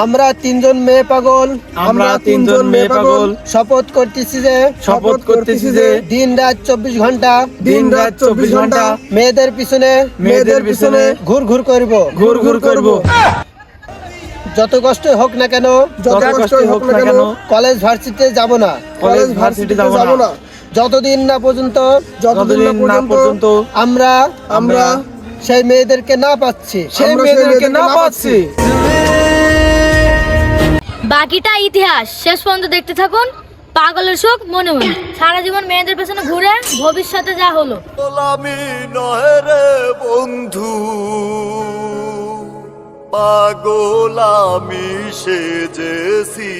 আমরা তিনজন মেয়ে পাগল শপথ করতেছি যে দিন রাত 24 ঘন্টা মেয়েদের পিছনে ঘুর করব যত কষ্ট হোক না কেন কলেজ ভার্সিটিতে যাব না যতদিন না পর্যন্ত আমরা সেই মেয়েদেরকে না পাচ্ছি বাকিটা ইতিহাস শেষ পর্যন্ত দেখতে থাকুন। পাগলের শোক মনে মনে সারা জীবন মেয়েদের পেছনে ঘুরে ভবিষ্যতে যা হলো। গোলামি নয় রে বন্ধু, পাগল আমি সেজেছি।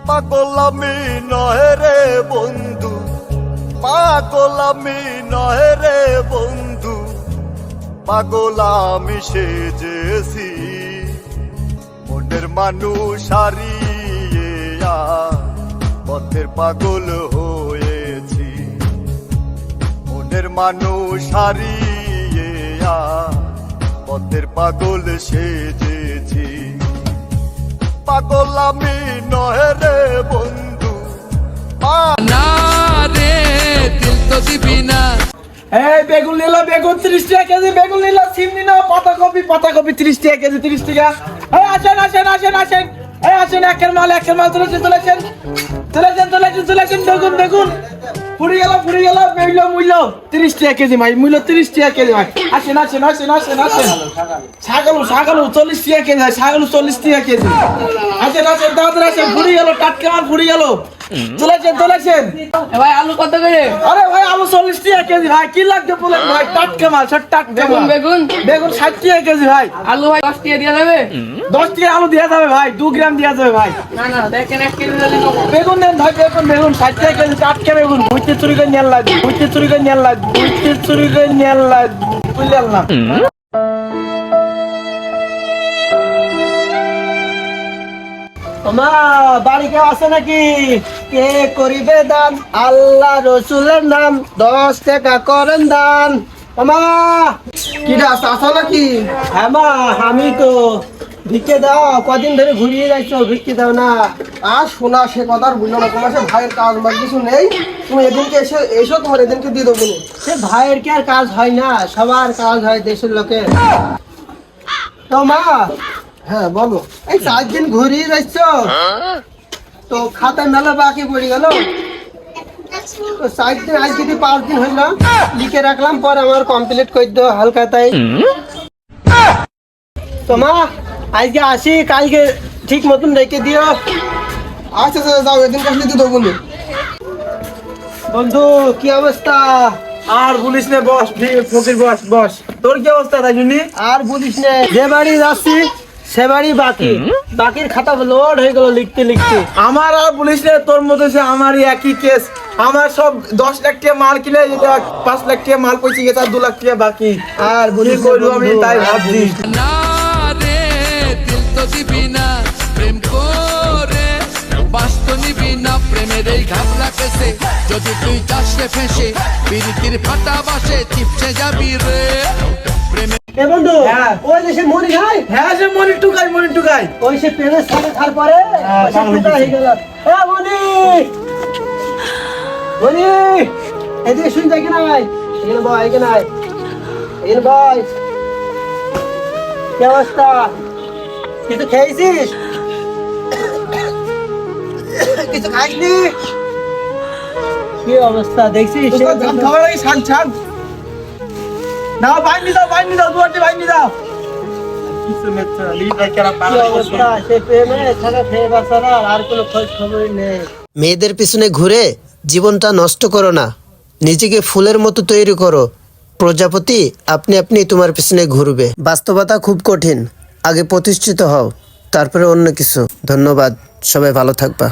পাগল আমি নয় রে বন্ধু, পাগল আমি নয় রে বন্ধু, পাগল আমি সেজেছি। মনের মানুষ হারিয়ে পথের পাগল হয়েছি। মনের মানুষ হারিয়ে পথের পাগল সেজেছি। পাগল আমি নয় রে বন্ধু, না রে দিল তো দিবি না। এই বেগুন নিল, বেগুন 30 টাকা কেজি, বেগুন নিল। সিম নিল, পাতাকপি 30 টাকা কেজি, 30 টাকা। এই আসেন এই আসেন, একের মাল তুলেছেন বেগুন পুড়ে গেল মূল্য 30 টাকা কেজি ভাই, মূল্য 30 টাকা কেজি ভাই। আসেন ছাগল 40 টাকা কেজি ভাই, ছাগল 40 টাকা কেজি। আসেন দাদা আসেন, পুড়ে গেল, টাটকা মাল পুড়ে গেল। চলেছেন ভাই আলু কত করে? আরে ভাই আলু 40 টাকা কেজি ভাই, কি লাগবে বলেন ভাই? টাটকা মাল, সব টাটকা। বেগুন 60 টাকা কেজি ভাই। আলু ভাই 10 টাকা দেওয়া যাবে? 10 টাকা আলু দেওয়া যাবে ভাই, 2 গ্রাম দেওয়া যাবে ভাই। না দেখেন 1 কেজি দিলে নেবো। বেগুন দেন ভাই, বেগুন 60 টাকা কেজি, টাটকা বেগুন। বুঝতে চুরি করে নিয়ে বুঝলেন না? মা বাড়ি কেউ আছে নাকি? কে করিবে দান? আল্লাহ রসুলের নাম, 10 টাকা করেন দান। মা কিরা আসা নাকি? হ্যাঁ মা, আমি তো। ভিক্ষে দাও, কদিন ধরে ঘুরিয়ে যাইছো, ভিক্ষে দাও না। আর শোনা সে কথা আর বুঝলো না, তোমার সে ভাইয়ের কাজ বাকি কিছু নেই। তুমি এদিনকে এসো তোমার এদিনকে দিয়ে দেবো। সে ভাইয়ের কি আর কাজ হয় না? সবার কাজ হয় দেশের লোকের। তো মা, হ্যাঁ বলো। এই 4 দিন ঘুরিয়ে যাচ্ছ তো খাতায় মেলা বাকি পড়ে গেল। তো 4 দিন, আজ যদি 5 দিন হইল লিখে রাখলাম, পর আমার কমপ্লিট করে দাও হালকা তাই। তো মা আজকে আসি, কালকে ঠিক মতন রেখে দিও। আচ্ছা যাও, এদিনকে আসলে দিয়ে দেবো। বন্ধু কি অবস্থা? আর বলিস না বস, ফকির বস। তোর কি অবস্থা তাই শুনি? আর বলিস না, যে বাড়ি যাচ্ছি সে বাড়ি বাকির খাতা লোড হয়ে গেল লিখতে। আমার আর বলিস না, তোর মতো সে আমারই একই কেস। আমার সব 10 লাখ টাকা মাল কিনে, যেটা 5 লাখ টাকা মাল পৌঁছে গেছে, আর 2 লাখ টাকা বাকি। আর বলিস করবো আমি তাই ভাবছি। না রে দিল তো দিবি না, প্রেম করে বাস্ত নিবি না। প্রেমের এই ঘাবলা কেসে যদি তুই যাস রে ফেঁসে, বিরিতির ফাটা বাসে চিপসে যাবি রে। প্রেমে এ বন্ধু, হ্যাঁ। ওই যে সে মনি খায়, হ্যাঁ সে মনি টুকাই। ওই সে প্রেমের সাথে খার পরে ওই সে টুকা হয়ে গেল। এ মনি এদিকে শুন যাই কিনা ভাই, এখানে বয়, কি অবস্থা? কিছু খেয়েছিস? কিছু খাইসনি? কি অবস্থা দেখছিস? খাওয়ার আগে ছান নাও, বাইনি দাও, দুয়ারটি বাইনি দাও। কি অবস্থা? সে প্রেমে ছাড়া খেয়ে বাঁচার আর কোনো খোঁজ খবরই নেই। মেয়েদের পিছনে ঘুরে জীবনটা নষ্ট করো না, নিজেকে ফুলের মতো তৈরি করো। প্রজাপতি আপনি আপনি তোমার পিছনে ঘুরবে। বাস্তবতা খুব কঠিন, আগে প্রতিষ্ঠিত হও, তারপরে অন্য কিছু। ধন্যবাদ, সবাই ভালো থাকবা।